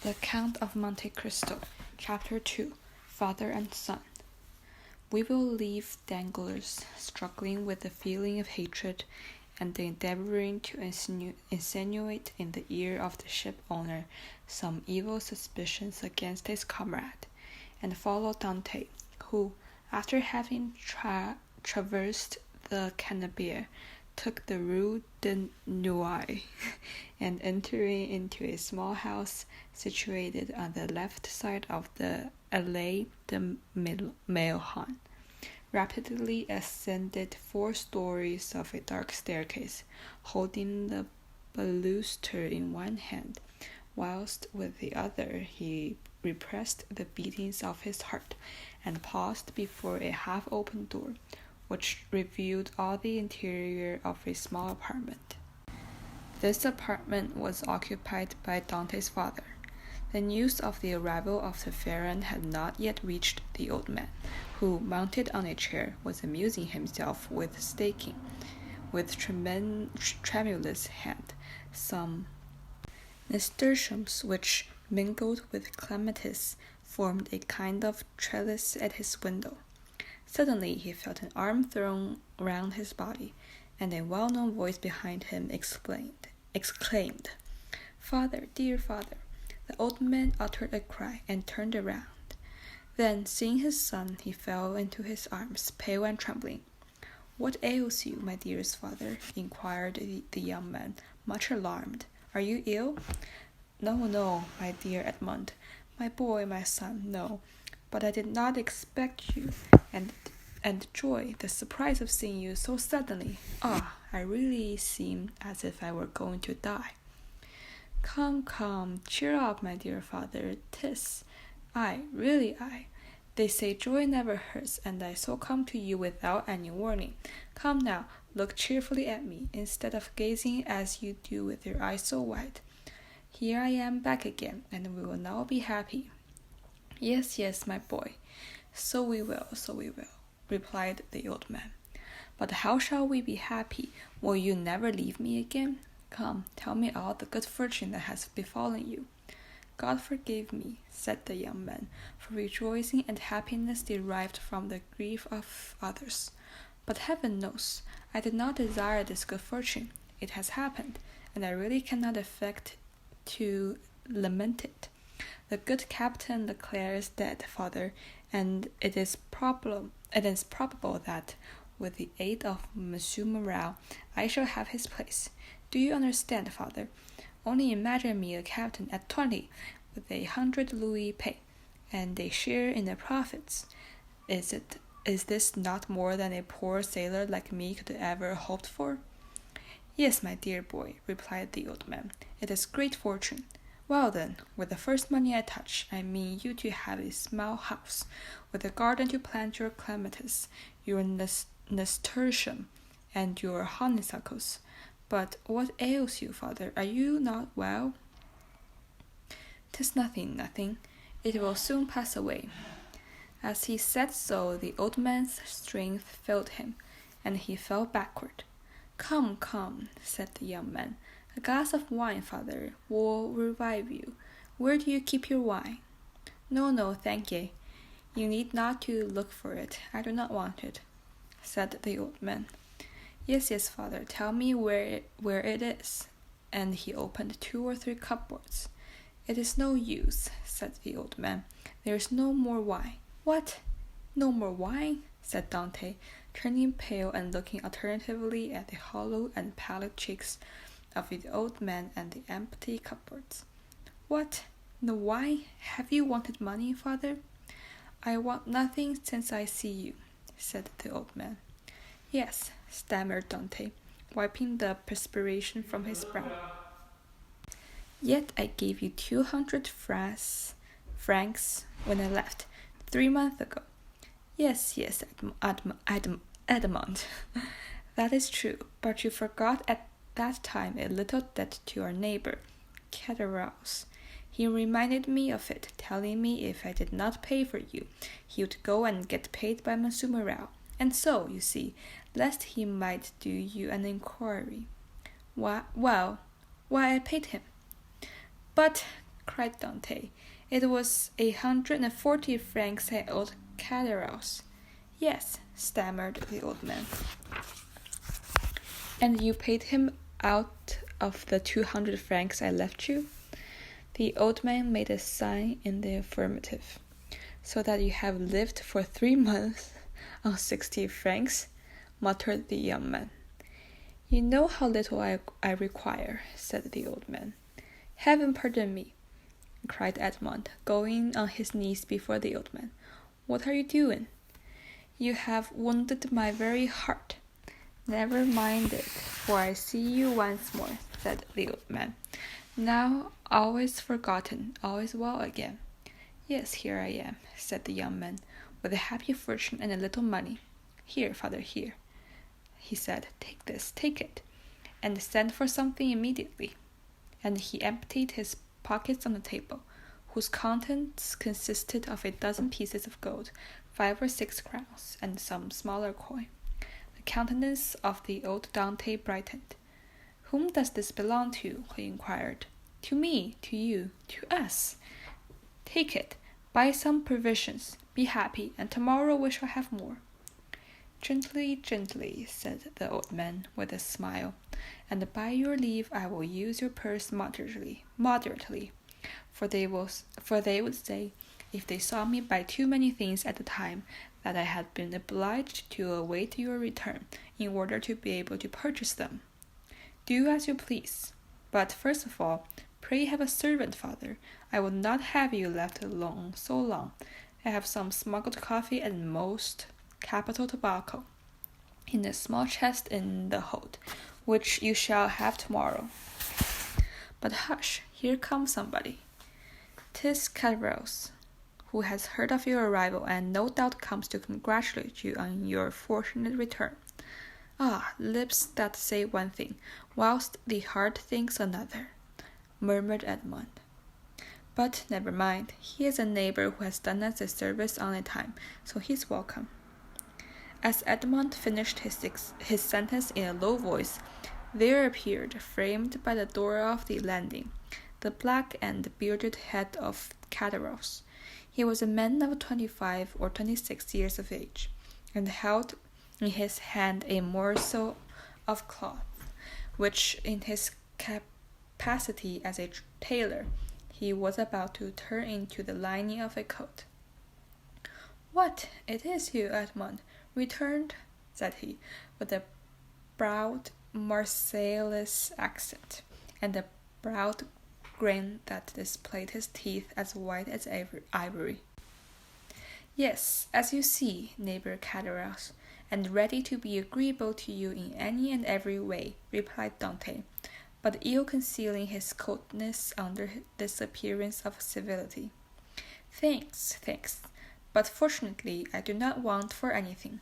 The Count of Monte Cristo, Chapter 2, Father and Son. We will leave Danglars struggling with the feeling of hatred and endeavoring to insinuate in the ear of the ship owner some evil suspicions against his comrade, and follow Dante, who, after having traversed the Cannebière, took the Rue de Nouailles, and entering into a small house situated on the left side of the Allée de Meilhan, rapidly ascended 4 stories of a dark staircase, holding the baluster in one hand, whilst with the other he repressed the beatings of his heart, and paused before a half-open door, which revealed all the interior of a small apartment. This apartment was occupied by Dante's father. The news of the arrival of the Pharaon had not yet reached the old man, who, mounted on a chair, was amusing himself with staking, with tremulous hand, some nasturtiums which, mingled with clematis, formed a kind of trellis at his window. Suddenly he felt an arm thrown round his body, and a well-known voice behind him exclaimed, "Father, dear father!" The old man uttered a cry and turned around. Then, seeing his son, he fell into his arms, pale and trembling. "What ails you, my dearest father?" inquired the young man, much alarmed. "Are you ill?" No, my dear Edmond. My boy, my son, no. But I did not expect you, and joy, the surprise of seeing you so suddenly. I really seem as if I were going to die. Come, cheer up, my dear father. 'Tis really I. They say joy never hurts, and I so come to you without any warning. Come now, look cheerfully at me, instead of gazing as you do with your eyes so wide. Here I am back again, and we will now be happy. Yes, my boy, so we will, replied the old man. But how shall we be happy? Will you never leave me again? Come, tell me all the good fortune that has befallen you. God forgive me, said the young man, for rejoicing and happiness derived from the grief of others. But heaven knows, I did not desire this good fortune. It has happened, and I really cannot affect to lament it. The good captain Leclerc is dead, father, and it is probable that, with the aid of Monsieur Morel, I shall have his place. Do you understand, father? Only imagine me a captain at 20, with 100 louis pay, and a share in the profits. Is this not more than a poor sailor like me could ever hoped for? Yes, my dear boy, replied the old man. It is great fortune. Well then, with the first money I touch, I mean you to have a small house, with a garden to plant your clematis, your nasturtium, and your honeysuckles. But what ails you, father? Are you not well? 'Tis nothing. It will soon pass away. As he said so, the old man's strength failed him, and he fell backward. Come, said the young man. A glass of wine, father, will revive you. Where do you keep your wine? No, thank ye. You need not to look for it. I do not want it, said the old man. Yes, father, tell me where it is. And he opened 2 or 3 cupboards. It is no use, said the old man. There is no more wine. What? No more wine? Said Dante, turning pale and looking alternatively at the hollow and pallid cheeks of the old man and the empty cupboards. What? No wine? Have you wanted money, father? I want nothing since I see you, said the old man. Yes, stammered Dante, wiping the perspiration from his brow. Yet I gave you 200 francs when I left, 3 months ago. Yes, Edmond, that is true, but you forgot at that time a little debt to our neighbor, Caterous. He reminded me of it, telling me if I did not pay for you, he would go and get paid by Monsieur Morel. And so, you see, lest he might do you an inquiry. Why, I paid him. But cried Dante. It was 140 francs I owed Caderousse. Yes, stammered the old man. And you paid him out of the 200 francs I left you? The old man made a sign in the affirmative. So that you have lived for 3 months on 60 francs, muttered the young man. You know how little I require, said the old man. Heaven pardon me, cried Edmond, going on his knees before the old man. What are you doing? You have wounded my very heart. Never mind it, for I see you once more, said the old man. Now all is forgotten, all is well again. Yes, here I am, said the young man, with a happy fortune and a little money. Here, father, here, he said. Take this, take it, and send for something immediately. And he emptied his pockets on the table, whose contents consisted of a dozen pieces of gold, 5 or 6 crowns, and some smaller coin. The countenance of the old Dante brightened. Whom does this belong to? He inquired. To me, to you, to us. Take it, buy some provisions, be happy, and tomorrow we shall have more. Gently, gently, said the old man with a smile, and by your leave I will use your purse moderately, for they would say, if they saw me buy too many things at the time, that I had been obliged to await your return in order to be able to purchase them. Do as you please, but first of all, pray have a servant, father. I will not have you left alone so long. I have some smuggled coffee and most capital tobacco in a small chest in the hold, which you shall have tomorrow. But hush, here comes somebody. 'Tis Caderousse, who has heard of your arrival and no doubt comes to congratulate you on your fortunate return. Ah, lips that say one thing, whilst the heart thinks another, murmured Edmond. But never mind, he is a neighbor who has done us a service on a time, so he's welcome. As Edmond finished his sentence in a low voice, there appeared, framed by the door of the landing, the black and bearded head of Caderousse. He was a man of 25 or 26 years of age, and held in his hand a morsel of cloth, which in his capacity as a tailor he was about to turn into the lining of a coat. What, it is you, Edmond, returned, said he, with a proud Marseillais accent, and a proud grin that displayed his teeth as white as ivory. Yes, as you see, neighbor Caderousse, and ready to be agreeable to you in any and every way, replied Dante, but ill concealing his coldness under this appearance of civility. Thanks, but fortunately I do not want for anything,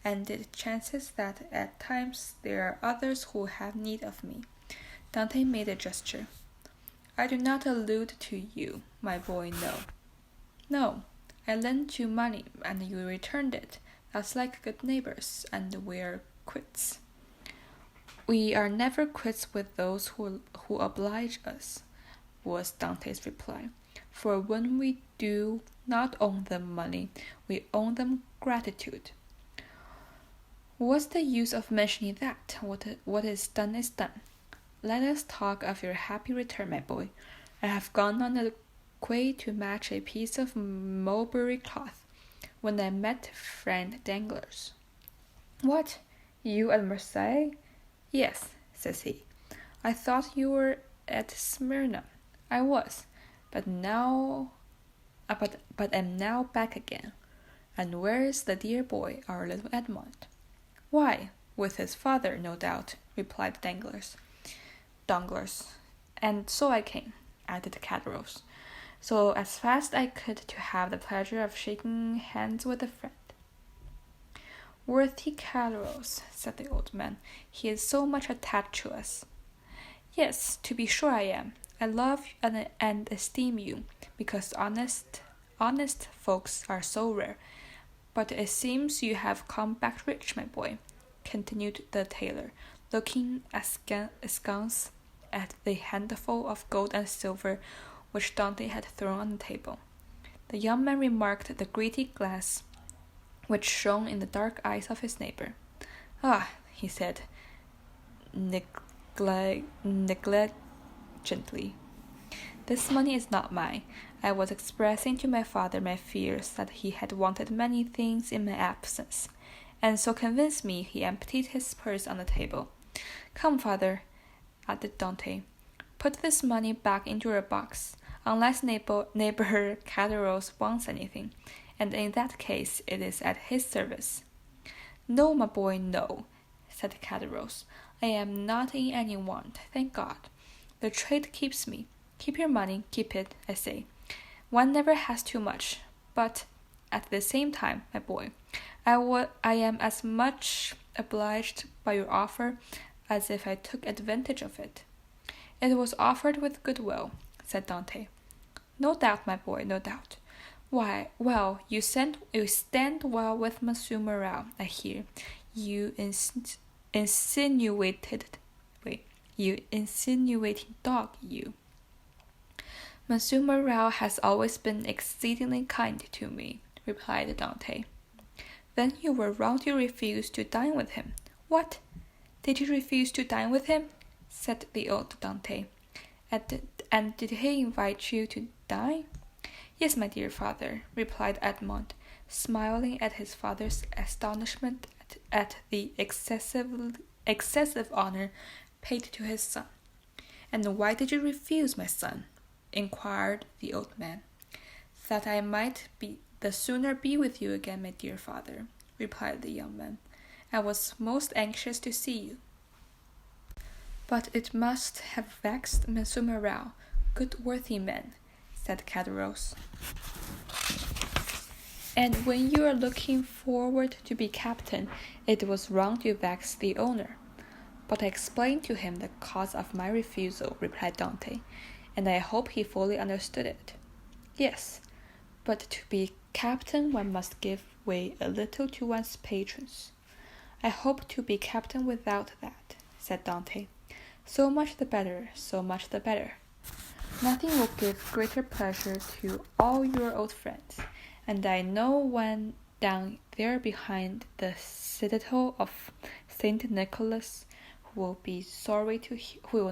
and it chances that at times there are others who have need of me. Dante made a gesture. I do not allude to you, my boy, no. No, I lent you money, and you returned it. That's like good neighbors, and we're quits. We are never quits with those who oblige us, was Dante's reply. For when we do not owe them money, we owe them gratitude. What's the use of mentioning that? What is done is done. Let us talk of your happy return, my boy. I have gone on a quay to match a piece of mulberry cloth, when I met friend Danglars. What, you at Marseille? Yes, says he. I thought you were at Smyrna. I was, but am now back again. And where is the dear boy, our little Edmond? Why, with his father, no doubt, replied Danglars. And so I came, added Caderousse, so as fast I could to have the pleasure of shaking hands with a friend. Worthy Caderousse, said the old man, he is so much attached to us. Yes, to be sure I am. I love and esteem you, because honest folks are so rare. But it seems you have come back rich, my boy, continued the tailor, looking askance at the handful of gold and silver which Dante had thrown on the table. The young man remarked the greedy glance which shone in the dark eyes of his neighbor. "Ah," he said, negligently, "this money is not mine. I was expressing to my father my fears that he had wanted many things in my absence, and so convinced me he emptied his purse on the table. Come, father," added Dante, "put this money back into your box, unless neighbor Caderousse wants anything, and in that case it is at his service." "No, my boy, no," said Caderousse. "I am not in any want, thank God. The trade keeps me. Keep your money, keep it, I say. One never has too much, but at the same time, my boy, I am as much obliged by your offer as if I took advantage of it." "It was offered with good will," said Dante. "No doubt, my boy, no doubt. Why, well, you stand well with Monsieur Morel, I hear. You insinuating dog, you." "Monsieur Morel has always been exceedingly kind to me," replied Dante. "Then you were wrong to refuse to dine with him." "What? Did you refuse to dine with him?" said the old Dante. And did he invite you to dine?" "Yes, my dear father," replied Edmond, smiling at his father's astonishment at the excessive honor paid to his son. "And why did you refuse, my son?" inquired the old man. "That I might the sooner be with you again, my dear father," replied the young man. "I was most anxious to see you." "But it must have vexed Monsieur Morel, good worthy man," said Caderousse. "And when you are looking forward to be captain, it was wrong to vex the owner." "But I explained to him the cause of my refusal," replied Dante, "and I hope he fully understood it." "Yes, but to be captain one must give way a little to one's patrons." "I hope to be captain without that," said Dante. "So much the better, so much the better. Nothing will give greater pleasure to all your old friends, and I know one down there behind the citadel of Saint Nicholas who will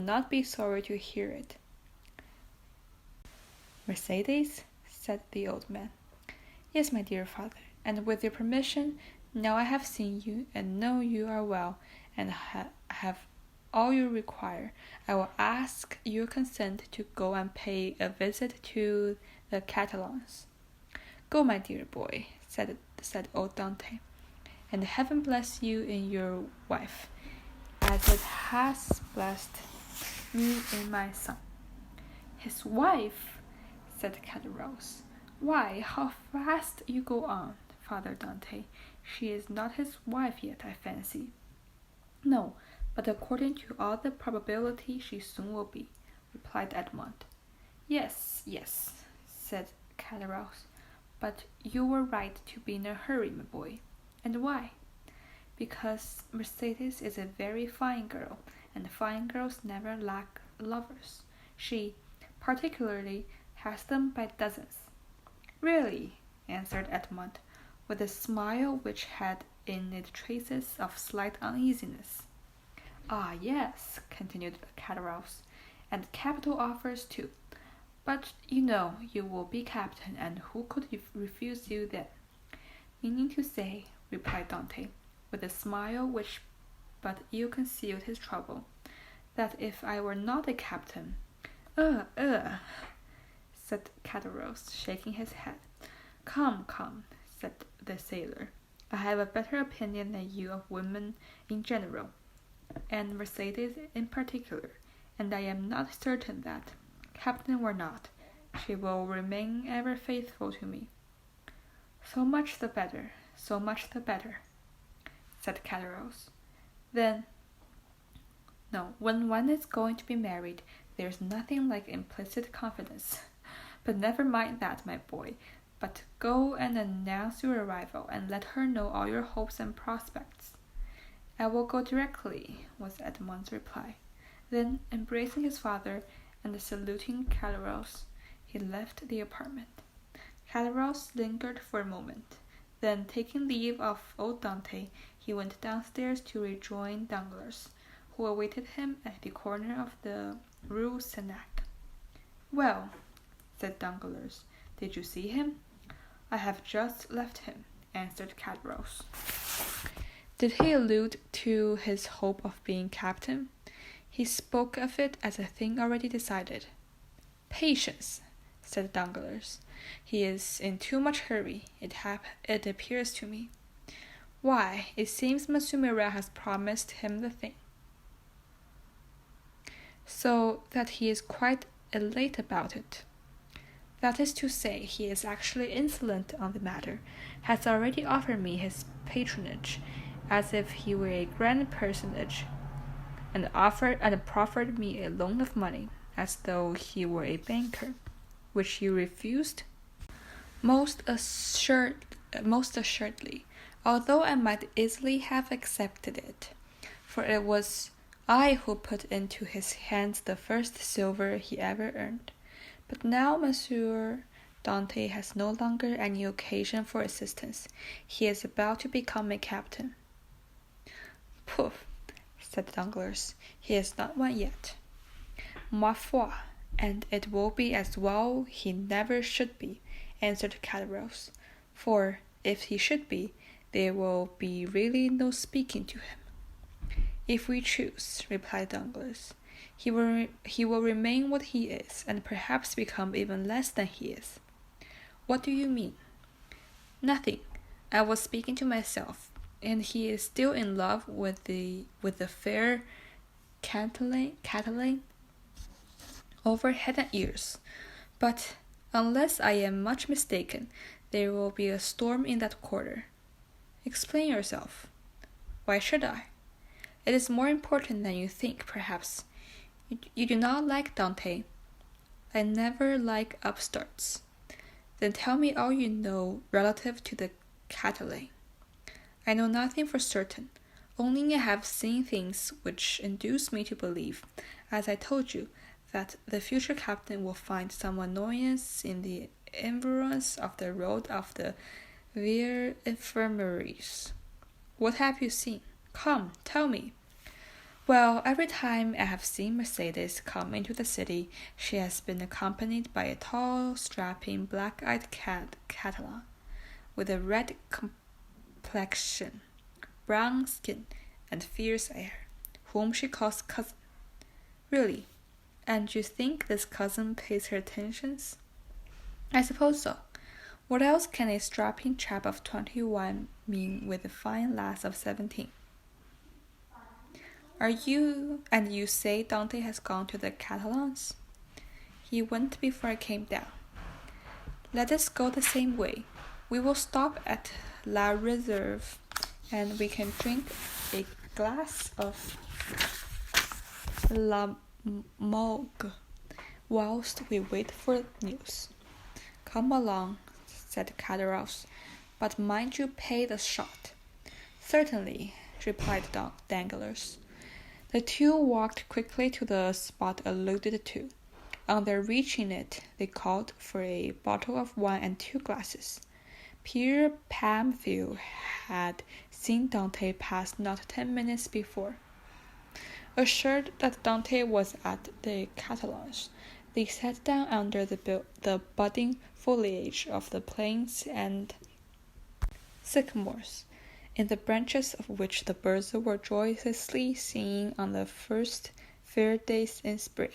not be sorry to hear it." "Mercedes?" said the old man. "Yes, my dear father, and with your permission, now I have seen you and know you are well and have all you require, I will ask your consent to go and pay a visit to the Catalans." "Go, my dear boy," said old Dante, "and heaven bless you in your wife, as it has blessed me in my son." "His wife?" said Caderousse. "Why, how fast you go on, Father Dante. She is not his wife yet, I fancy." "No, but according to all the probability she soon will be," replied Edmond. Yes, said Caderousse, "but you were right to be in a hurry, my boy." "And why?" "Because Mercedes is a very fine girl, and fine girls never lack lovers. She, particularly, has them by dozens." "Really?" answered Edmond, with a smile which had in it traces of slight uneasiness. "Ah, yes," continued Caderousse, "and capital offers too. But you know you will be captain, and who could refuse you then?" "Meaning to say," replied Dante, with a smile which but ill concealed his trouble, "that if I were not a captain—" said Caderousse, shaking his head. Come, said the sailor, "I have a better opinion than you of women in general, and Mercedes in particular, and I am not certain that, captain or not, she will remain ever faithful to me." So much the better, said Caderousse. "Then, no, when one is going to be married, there's nothing like implicit confidence. But never mind that, my boy, but go and announce your arrival, and let her know all your hopes and prospects." "I will go directly," was Edmond's reply. Then, embracing his father, and saluting Caderousse, he left the apartment. Catarrus lingered for a moment. Then, taking leave of old Dante, he went downstairs to rejoin Danglars, who awaited him at the corner of the Rue Senac. "Well," said Danglars, "did you see him?" "I have just left him," answered Catarrus. "Did he allude to his hope of being captain?" "He spoke of it as a thing already decided." "Patience," said Danglars. "He is in too much hurry, it appears to me." "Why, it seems Monsieur Marat has promised him the thing." "So that he is quite elate about it." "That is to say, he is actually insolent on the matter, has already offered me his patronage, as if he were a grand personage, and proffered me a loan of money, as though he were a banker." "Which you refused?" Most assuredly, although I might easily have accepted it, for it was I who put into his hands the first silver he ever earned. But now Monsieur Dante has no longer any occasion for assistance. He is about to become a captain. "Pooh," said Danglars, "he is not one yet." "Ma foi, and it will be as well he never should be," answered Catarrus, "for, if he should be, there will be really no speaking to him." "If we choose," replied Danglars, he will remain what he is, and perhaps become even less than he is." "What do you mean?" "Nothing. I was speaking to myself, and he is still in love with the fair Cataline over head and ears. But, unless I am much mistaken, there will be a storm in that quarter." "Explain yourself." "Why should I?" "It is more important than you think, perhaps. You do not like Dante." "I never like upstarts." "Then tell me all you know relative to the Catalan." "I know nothing for certain, only I have seen things which induce me to believe, as I told you, that the future captain will find some annoyance in the environs of the road of the Vieux Infirmaries." "What have you seen? Come, tell me." "Well, every time I have seen Mercedes come into the city, she has been accompanied by a tall, strapping, black-eyed Catalan, with a red complexion, brown skin, and fierce air, whom she calls cousin." "Really? And you think this cousin pays her attentions?" "I suppose so. What else can a strapping chap of 21 mean with a fine lass of 17? And you say Dante has gone to the Catalans?" "He went before I came down." "Let us go the same way. We will stop at La Réserve, and we can drink a glass of La Mogue whilst we wait for news." "Come along," said Catarrus, "but mind you pay the shot." "Certainly," replied Danglars. The two walked quickly to the spot alluded to. On their reaching it, they called for a bottle of wine and 2 glasses. Pierre Pamphile had seen Dante pass not 10 minutes before. Assured that Dante was at the Catalans, they sat down under the budding foliage of the planes and sycamores, in the branches of which the birds were joyously singing on the first fair days in spring.